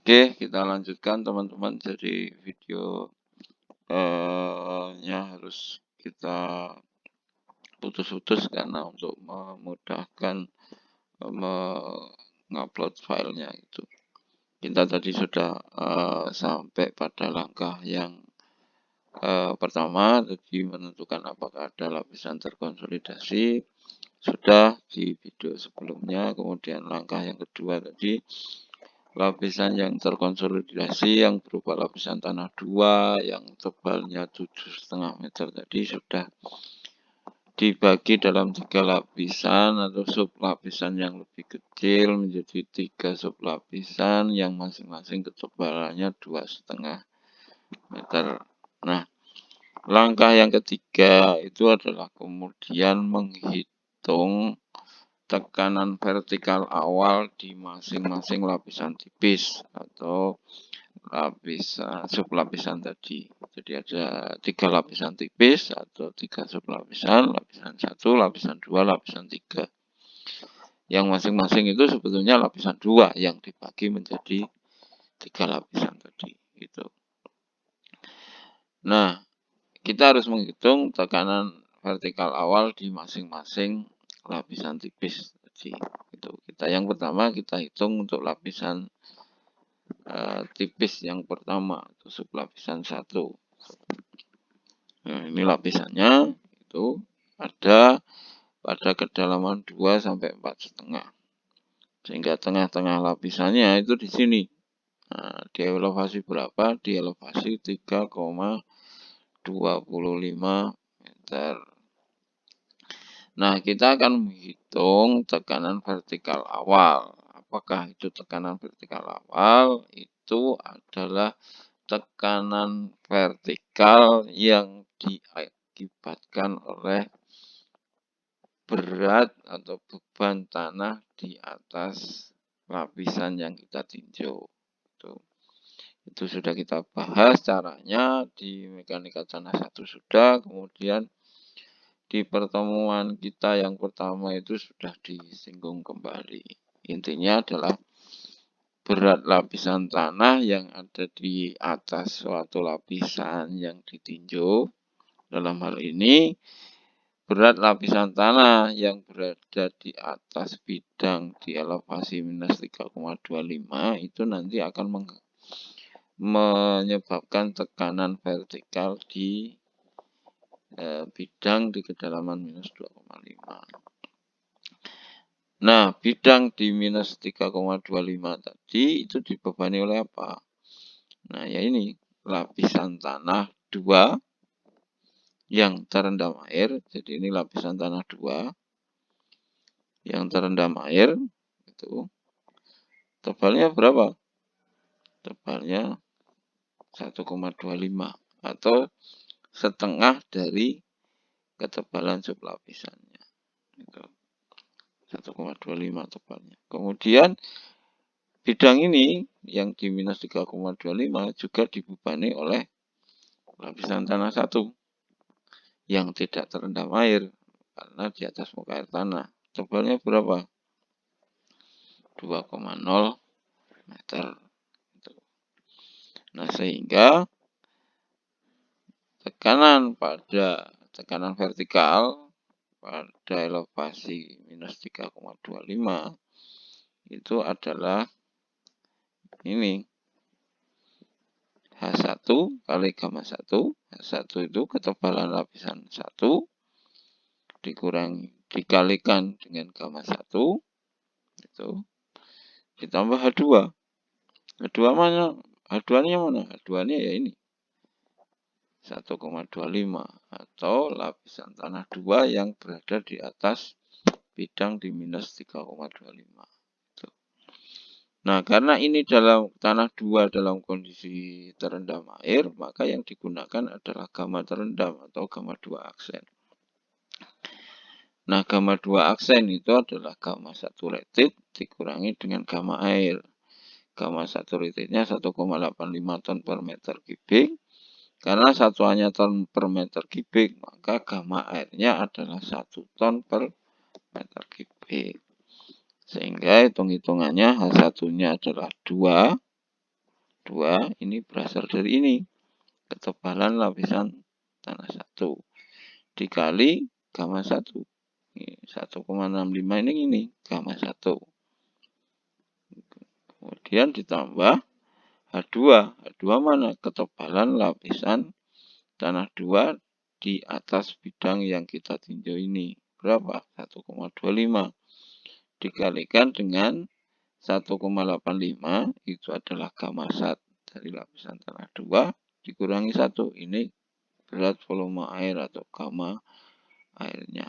Oke, kita lanjutkan teman-teman. Jadi video nya harus kita putus-putus karena untuk memudahkan mengupload filenya itu. Kita tadi sudah sampai pada langkah yang pertama, tadi menentukan apakah ada lapisan terkonsolidasi. Sudah di video sebelumnya. Kemudian langkah yang kedua tadi, lapisan yang terkonsolidasi yang berupa lapisan tanah 2 yang tebalnya 7,5 meter tadi sudah dibagi dalam 3 lapisan atau sub lapisan yang lebih kecil menjadi 3 sub lapisan yang masing-masing ketebalannya 2,5 meter. Nah, langkah yang ketiga itu adalah kemudian menghitung tekanan vertikal awal di masing-masing lapisan tipis atau sublapisan tadi. Jadi ada 3 lapisan tipis atau 3 sublapisan, lapisan 1, lapisan 2, lapisan 3. Yang masing-masing itu sebetulnya lapisan 2 yang dibagi menjadi 3 lapisan tadi. Gitu. Nah, kita harus menghitung tekanan vertikal awal di masing-masing lapisan tipis tadi. Itu yang pertama kita hitung untuk lapisan tipis yang pertama, itu sublapisan 1. Nah, ini lapisannya itu ada pada kedalaman 2 sampai 4,5. Sehingga tengah-tengah lapisannya itu di sini. Nah, di elevasi berapa? Di elevasi 3,25 meter. Nah, kita akan menghitung tekanan vertikal awal. Apakah itu tekanan vertikal awal? Itu adalah tekanan vertikal yang diakibatkan oleh berat atau beban tanah di atas lapisan yang kita tinjau. Itu sudah kita bahas caranya di mekanika tanah 1 sudah, kemudian di pertemuan kita yang pertama itu sudah disinggung kembali. Intinya adalah berat lapisan tanah yang ada di atas suatu lapisan yang ditinjau. Dalam hal ini, berat lapisan tanah yang berada di atas bidang di elevasi minus 3,25 itu nanti akan menyebabkan tekanan vertikal di bidang di kedalaman minus 2,5. Nah, bidang di minus 3,25 tadi itu dibebani oleh apa? Nah, ya ini lapisan tanah 2 yang terendam air. Jadi ini lapisan tanah 2 yang terendam air. Itu tebalnya berapa? Tebalnya 1,25 atau setengah dari ketebalan sublapisannya. Itu 1,25 tebalnya. Kemudian bidang ini yang di minus 3,25 juga dibebani oleh lapisan tanah 1 yang tidak terendam air karena di atas muka air tanah. Tebalnya berapa? 2,0 meter. Nah, sehingga tekanan vertikal pada elevasi minus 3,25 itu adalah ini H1 kali gamma 1. H1 itu ketebalan lapisan 1 dikalikan dengan gamma 1 itu ditambah H2. H2-nya mana? H2-nya ya ini 1,25 atau lapisan tanah 2 yang berada di atas bidang di minus 3,25. Nah, karena ini dalam tanah 2 dalam kondisi terendam air, maka yang digunakan adalah gamma terendam atau gamma 2 aksen. Nah, gamma 2 aksen itu adalah gamma saturated dikurangi dengan gamma air. Gamma saturatednya 1,85 ton per meter kubik. Karena satuannya ton per meter kubik, maka gamma airnya adalah 1 ton per meter kubik. Sehingga hitung-hitungannya H1-nya adalah 2 2 ini berasal dari ini. Ketebalan lapisan tanah 1 dikali gamma 1. 1,65 ini gamma 1. Kemudian ditambah H2. H2 mana? Ketebalan lapisan tanah 2 di atas bidang yang kita tinjau ini. Berapa? 1,25. Dikalikan dengan 1,85 itu adalah gamma 1 dari lapisan tanah 2 dikurangi 1. Ini berat volume air atau gamma airnya.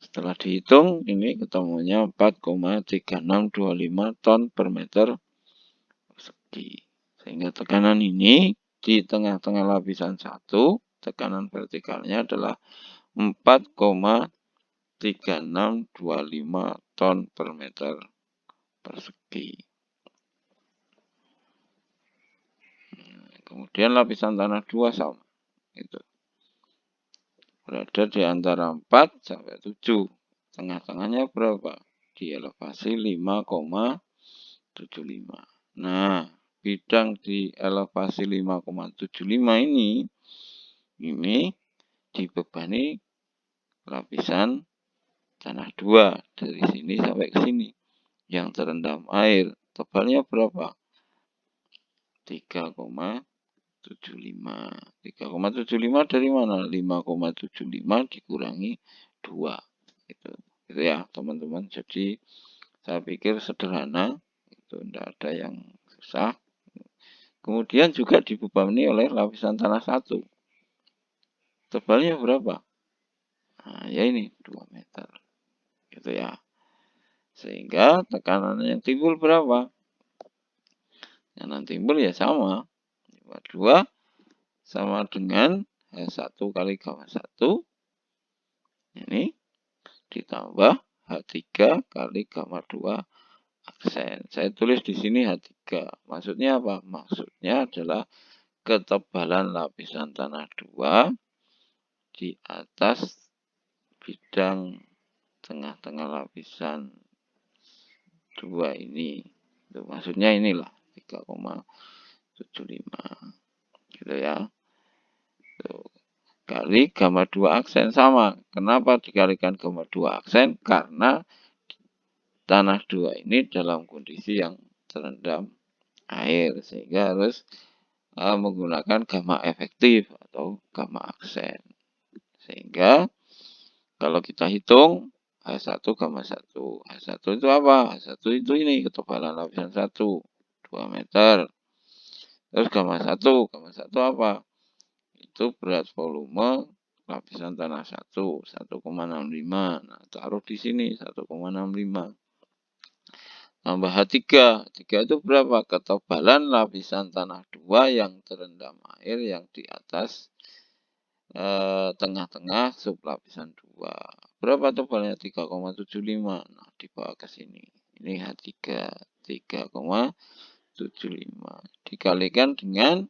Setelah dihitung, ini ketemunya 4,3625 ton per meter persegi. Sehingga tekanan ini di tengah-tengah lapisan 1, tekanan vertikalnya adalah 4,3625 ton per meter persegi. Kemudian lapisan tanah 2 sama. Itu berada di antara 4 sampai 7. Tengah-tengahnya berapa? Di elevasi 5,75. Nah, bidang di elevasi 5,75 ini dibebani lapisan tanah 2 dari sini sampai ke sini yang terendam air. Tebalnya berapa? 3,75. 3,75 dari mana? 5,75 dikurangi 2. Itu ya teman-teman. Jadi saya pikir sederhana. Itu tidak ada yang susah. Kemudian juga dibebani oleh lapisan tanah 1. Tebalnya berapa? Nah, ya ini 2 meter. Gitu ya. Sehingga tekanan yang timbul berapa? Yang timbul ya sama. 2 sama dengan H1 kali gamma 1. Ini ditambah H3 kali gamma 2 aksen. Saya tulis di sini H3. Maksudnya apa? Maksudnya adalah ketebalan lapisan tanah 2 di atas bidang tengah-tengah lapisan 2 ini. Itu maksudnya inilah 3,75. Gitu ya. Tuh. Kali gamma 2 aksen sama. Kenapa dikalikan gamma 2 aksen? Karena tanah 2 ini dalam kondisi yang terendam air. Sehingga harus menggunakan gamma efektif atau gamma aksen. Sehingga kalau kita hitung H1 gamma 1. H1 itu apa? H1 itu ini ketebalan lapisan 1. 2 meter. Terus gamma 1. Gamma 1 apa? Itu berat volume lapisan tanah 1, 1,65. Nah, taruh di sini 1,65. Tambah H3. H3 itu berapa? Ketebalan lapisan tanah 2 yang terendam air yang di atas tengah-tengah sublapisan 2. Berapa tebalnya? 3,75. Nah, dibawa ke sini. Ini H3. 3,75. Dikalikan dengan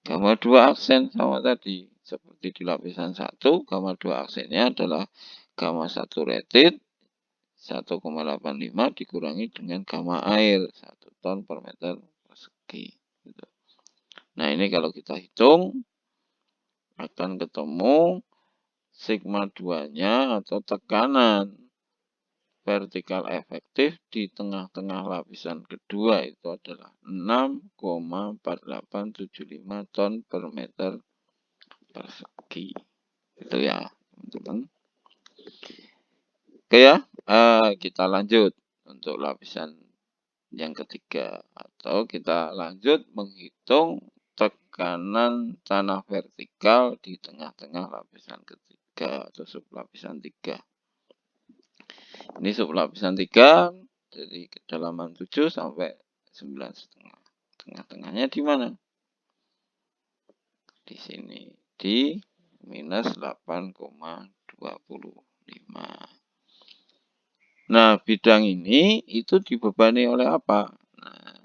gamma 2 aksen sama tadi. Seperti di lapisan 1, gamma 2 aksennya adalah gamma 1 rated 1,85 dikurangi dengan gamma air 1 ton per meter persegi. Nah, ini kalau kita hitung akan ketemu sigma 2-nya atau tekanan vertikal efektif di tengah-tengah lapisan kedua itu adalah 6,4875 ton per meter persegi. Itu ya, teman-teman. Oke ya, kita lanjut untuk lapisan yang ketiga. Atau kita lanjut menghitung tekanan tanah vertikal di tengah-tengah lapisan ketiga atau sublapisan 3. Ini sublapisan 3 dari kedalaman 7 sampai 9,5. Tengah-tengahnya di mana? Di sini. Di minus 8,25. Nah, bidang ini itu dibebani oleh apa? Nah,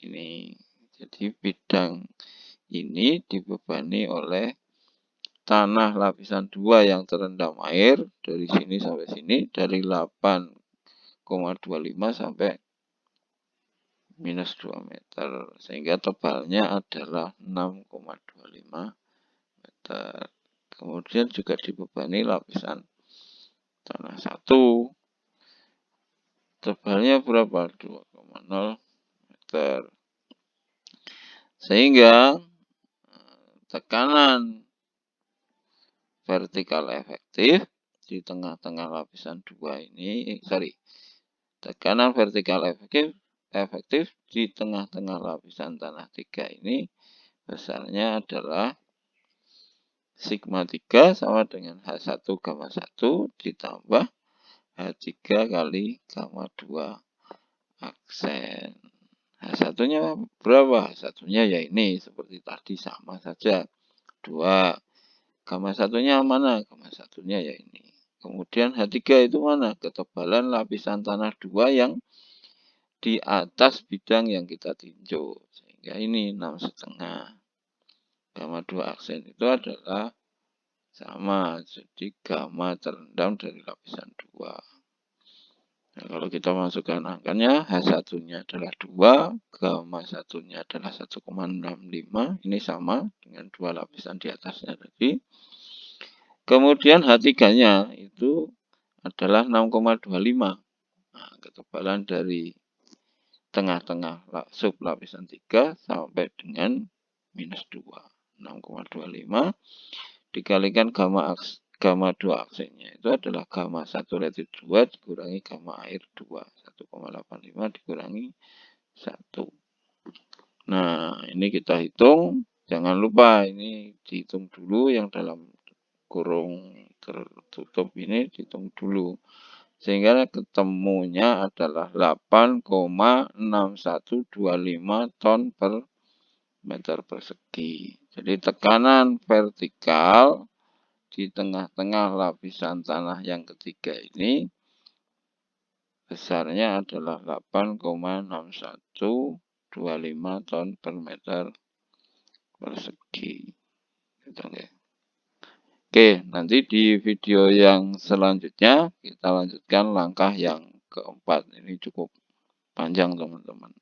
ini. Jadi bidang ini dibebani oleh tanah lapisan 2 yang terendam air dari sini sampai sini dari 8,25 sampai minus 2 meter. Sehingga tebalnya adalah 6,25 meter. Kemudian juga dibebani lapisan tanah 1. Tebalnya berapa? 2,0 meter. Sehingga tekanan vertikal efektif di tengah-tengah lapisan 2 ini, tekanan vertikal efektif di tengah-tengah lapisan tanah 3 ini besarnya adalah sigma 3 sama dengan H1 gamma 1 ditambah H3 kali gamma 2 aksen. H1-nya berapa? H1-nya ya ini, seperti tadi sama saja. 2. Gamma 1-nya mana? Gamma 1-nya ya ini. Kemudian H3 itu mana? Ketebalan lapisan tanah 2 yang di atas bidang yang kita tinjau. Sehingga ini 6,5. Gamma 2 aksen itu adalah sama. Jadi gamma terendam dari lapisan 2. Nah, kalau kita masukkan angkanya, H1-nya adalah 2, gamma 1-nya adalah 1,65. Ini sama dengan 2 lapisan di atasnya tadi. Kemudian H3-nya itu adalah 6,25. Nah, ketebalan dari tengah-tengah sub lapisan 3 sampai dengan minus 2. 6,25 dikalikan gamma 2 aksennya itu adalah gamma 1 relatif 2 dikurangi gamma air 2. 1,85 dikurangi 1. Nah, ini kita hitung. Jangan lupa ini dihitung dulu yang dalam kurung tertutup ini dihitung dulu. Sehingga ketemunya adalah 8,6125 ton per meter persegi. Jadi tekanan vertikal di tengah-tengah lapisan tanah yang ketiga ini besarnya adalah 8,6125 ton per meter persegi. Oke, nanti di video yang selanjutnya kita lanjutkan langkah yang keempat. Ini cukup panjang teman-teman.